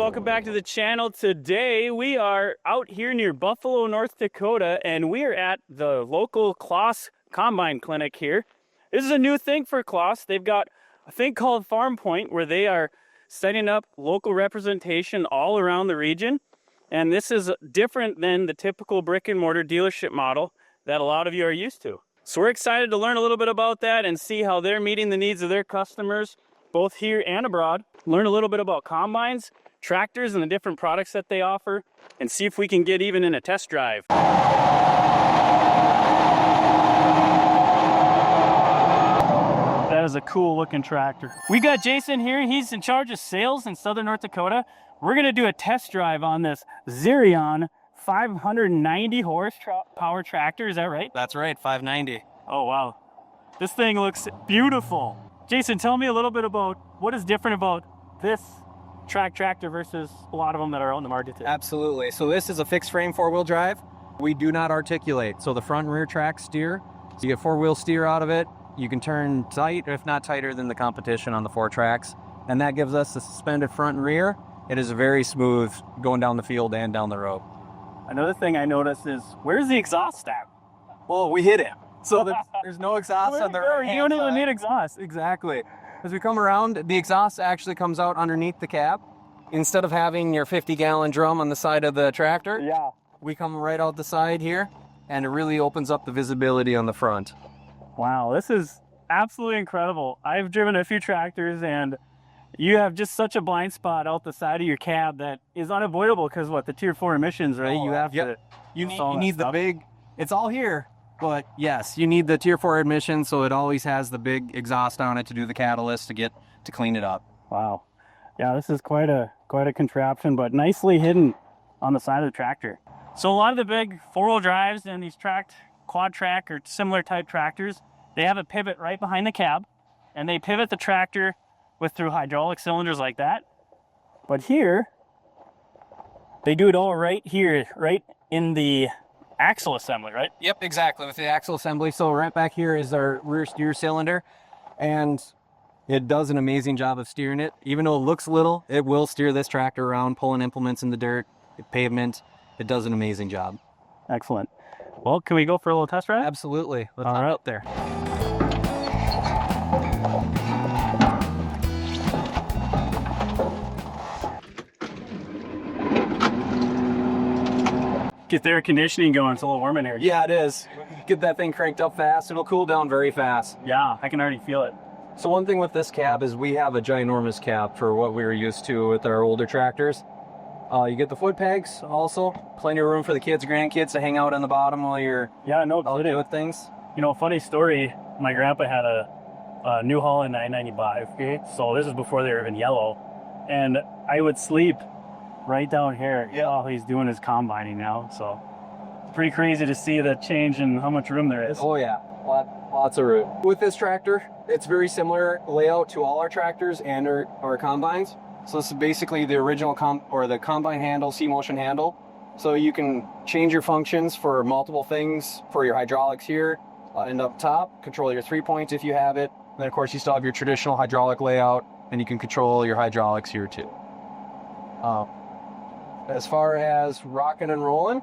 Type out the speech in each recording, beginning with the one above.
welcome back to the channel. Today we are out here near Buffalo, North Dakota, and we are at the local CLAAS Combine Clinic here. This is a new thing for CLAAS. They've got a thing called FarmPoint where they are setting up local representation all around the region. And this is different than the typical brick and mortar dealership model that a lot of you are used to. So we're excited to learn a little bit about that and see how they're meeting the needs of their customers, both here and abroad. Learn a little bit about combines, tractors, and the different products that they offer, and see if we can get even in a test drive. That is a cool looking tractor. We got Jason here. He's in charge of sales in Southern North Dakota. We're gonna do a test drive on this Zerion 590 horsepower tractor. Is that right? That's right, 590. Oh, wow. This thing looks beautiful. Jason, tell me a little bit about what is different about this tractor versus a lot of them that are on the market today. Absolutely. So this is a fixed frame four-wheel drive. We do not articulate. So the front and rear tracks steer. So you get four-wheel steer out of it. You can turn tight, if not tighter than the competition on the four tracks. And that gives us the suspended front and rear. It is very smooth going down the field and down the road. Another thing I noticed is, where's the exhaust at? Well, we hit it. So there's no exhaust on the right hand You don't even side. need exhaust. Exactly. As we come around, the exhaust actually comes out underneath the cab. Instead of having your 50-gallon drum on the side of the tractor, Yeah. we come right out the side here, and it really opens up the visibility on the front. Wow, this is absolutely incredible. I've driven a few tractors, and you have just such a blind spot out the side of your cab that is unavoidable because what, the Tier 4 emissions, right? You have to. You need the big. It's all here, but yes, you need the Tier 4 emission, so it always has the big exhaust on it to do the catalyst to clean it up. Wow. Yeah, this is quite a contraption, but nicely hidden on the side of the tractor. So a lot of the big four-wheel drives and these quad track or similar type tractors, they have a pivot right behind the cab, and they pivot the tractor through hydraulic cylinders like that. But here, they do it all right here, right in the axle assembly, right? Yep, exactly, with the axle assembly. So right back here is our rear steer cylinder, and it does an amazing job of steering it. Even though it looks little, it will steer this tractor around, pulling implements in the dirt, pavement. It does an amazing job. Excellent. Well, can we go for a little test drive? Absolutely. Let's All hop right. up there. Get the air conditioning going. It's a little warm in here. Yeah, it is. Get that thing cranked up fast. It'll cool down very fast. Yeah, I can already feel it. So one thing with this cab is we have a ginormous cab for what we were used to with our older tractors. You get the foot pegs also. Plenty of room for the kids, grandkids to hang out on the bottom while you're out doing things. You know, funny story, my grandpa had a New Holland 995, okay? So this is before they were even yellow. And I would sleep right down here while he's doing his combining now. So pretty crazy to see the change in how much room there is. Oh yeah, lots of room. With this tractor, it's very similar layout to all our tractors and our combines. So this is basically the original the combine handle, C-motion handle. So you can change your functions for multiple things for your hydraulics here. And up top, control your 3-point if you have it. And then of course you still have your traditional hydraulic layout, and you can control your hydraulics here too. As far as rocking and rolling,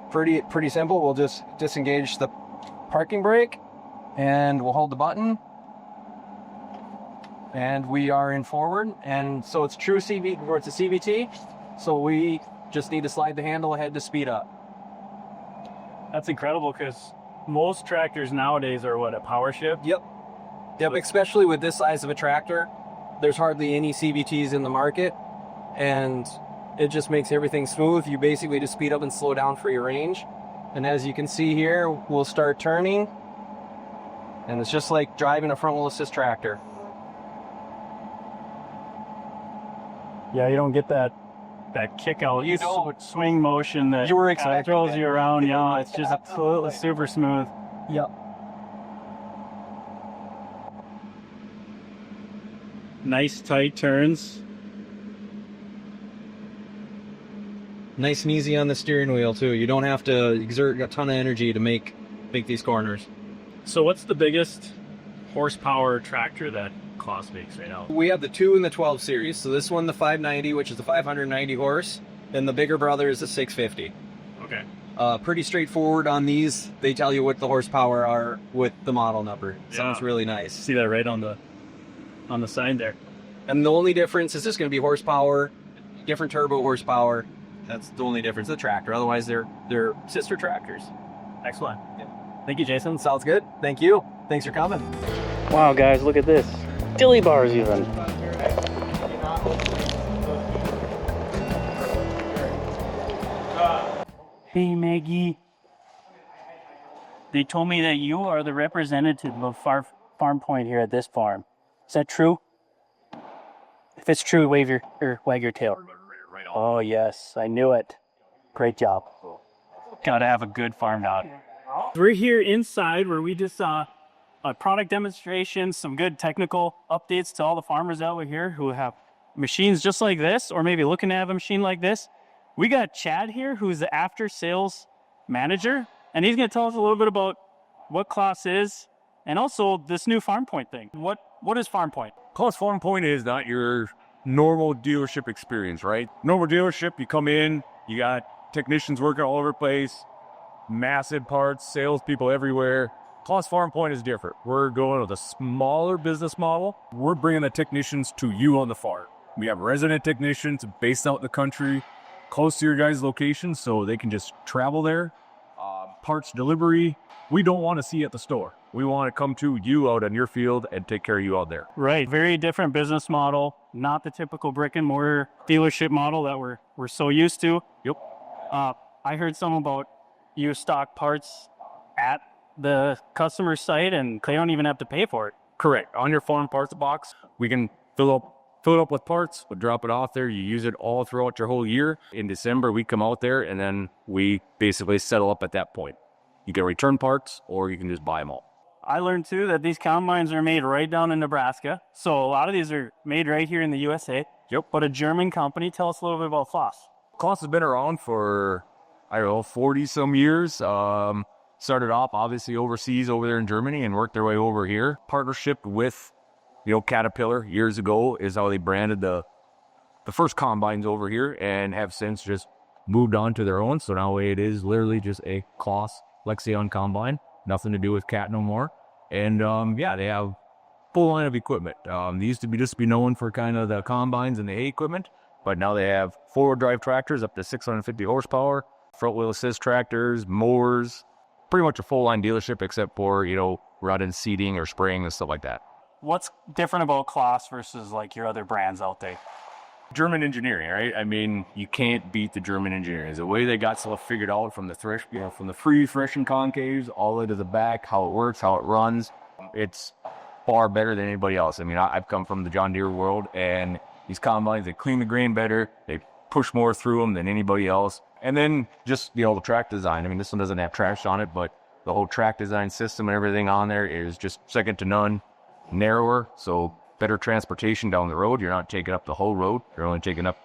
pretty simple. We'll just disengage the parking brake, and we'll hold the button, and we are in forward. And so it's true CV, or it's a CVT, so we just need to slide the handle ahead to speed up. That's incredible because most tractors nowadays are a power shift? Yep, especially with this size of a tractor. There's hardly any CVTs in the market, and it just makes everything smooth. You basically just speed up and slow down for your range. And as you can see here, we'll start turning, and it's just like driving a front wheel assist tractor. Yeah, you don't get that kick out, swing motion that You were expecting throws that. you around. Yeah, it's just absolutely super smooth. Yep. Nice tight turns. Nice and easy on the steering wheel too. You don't have to exert a ton of energy to make these corners. So what's the biggest horsepower tractor that CLAAS makes right now? We have the 2 and the 12 series. So this one, the 590, which is the 590 horse. Then the bigger brother is the 650. Okay. Pretty straightforward on these. They tell you what the horsepower are with the model number. Sounds really nice. See that right on the side there. And the only difference is just going to be horsepower, different turbo horsepower. That's the only difference. The tractor. Otherwise, they're sister tractors. Excellent. Yeah. Thank you, Jason. Sounds good. Thank you. Thanks for coming. Wow, guys, look at this. Dilly bars even. Hey, Maggie. They told me that you are the representative of FarmPoint here at this farm. Is that true? If it's true, wave your or wag your tail. Right on. Oh yes, I knew it. Great job. Gotta have a good farm dog. We're here inside where we just saw a product demonstration, some good technical updates to all the farmers out here who have machines just like this, or maybe looking to have a machine like this. We got Chad here, who's the after sales manager, and he's gonna tell us a little bit about what CLAAS is, and also this new FarmPoint thing. What is FarmPoint? CLAAS FarmPoint is not your normal dealership experience, right? Normal dealership, you come in, you got technicians working all over the place, massive parts, salespeople everywhere. CLAAS FarmPoint is different. We're going with a smaller business model. We're bringing the technicians to you on the farm. We have resident technicians based out in the country, close to your guys' location, so they can just travel there. Parts delivery, we don't want to see at the store. We want to come to you out on your field and take care of you out there. Right, very different business model, not the typical brick and mortar dealership model that we're so used to. Yep. I heard something about you stock parts at the customer site and they don't even have to pay for it. Correct. On your farm parts box, we can fill it up with parts, we'll drop it off there. You use it all throughout your whole year. In December, we come out there and then we basically settle up at that point. You can return parts or you can just buy them all. I learned too that these combines are made right down in Nebraska. So a lot of these are made right here in the USA. Yep. But a German company. Tell us a little bit about CLAAS. CLAAS has been around for, 40 some years. Started off obviously overseas over there in Germany and worked their way over here. Partnership with, Caterpillar years ago is how they branded the first combines over here and have since just moved on to their own. So now it is literally just a CLAAS Flexi-coil combine. Nothing to do with Cat no more. And they have full line of equipment. They used to be known for kind of the combines and the hay equipment, but now they have four-wheel drive tractors up to 650 horsepower, front wheel assist tractors, mowers, pretty much a full line dealership except for, rutting, seeding or spraying and stuff like that. What's different about CLAAS versus like your other brands out there? German engineering, right? I mean, you can't beat the German engineering. The way they got stuff figured out from the from the free threshing concaves all the way to the back, how it works, how it runs, it's far better than anybody else. I mean, I've come from the John Deere world, and these combines, they clean the grain better, they push more through them than anybody else. And then just, the track design. I mean, this one doesn't have trash on it, but the whole track design system and everything on there is just second to none, narrower, so better transportation down the road. You're not taking up the whole road. You're only taking up,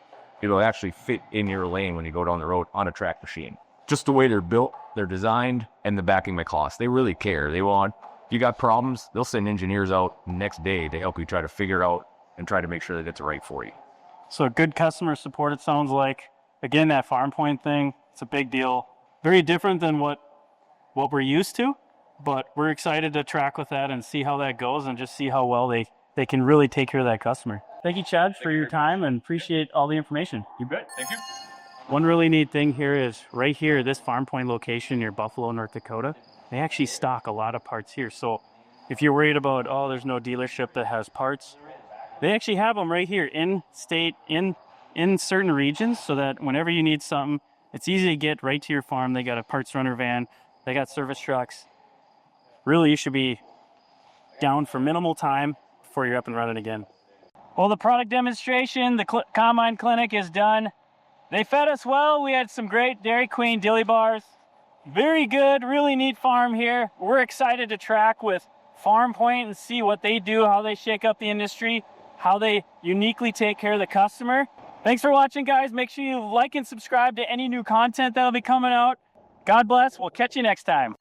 it'll actually fit in your lane when you go down the road on a track machine. Just the way they're built, they're designed, and the backing by CLAAS. They really care. They want, if you got problems, they'll send engineers out next day to help you try to figure out and try to make sure that it's right for you. So good customer support, it sounds like. Again, that FarmPoint thing, it's a big deal. Very different than what we're used to, but we're excited to track with that and see how that goes and just see how well they can really take care of that customer. Thank you, Chad, for your time and appreciate all the information. You bet. Thank you. One really neat thing here is right here, this FarmPoint location near Buffalo, North Dakota, they actually stock a lot of parts here. So if you're worried about, there's no dealership that has parts, they actually have them right here in state, in certain regions, so that whenever you need something, it's easy to get right to your farm. They got a parts runner van, they got service trucks. Really, you should be down for minimal time before you're up and running again. Well, the product demonstration, the Combine Clinic is done. They fed us well. We had some great Dairy Queen Dilly bars. Very good, really neat farm here. We're excited to track with FarmPoint and see what they do, how they shake up the industry, how they uniquely take care of the customer. Thanks for watching, guys. Make sure you like and subscribe to any new content that'll be coming out. God bless. We'll catch you next time.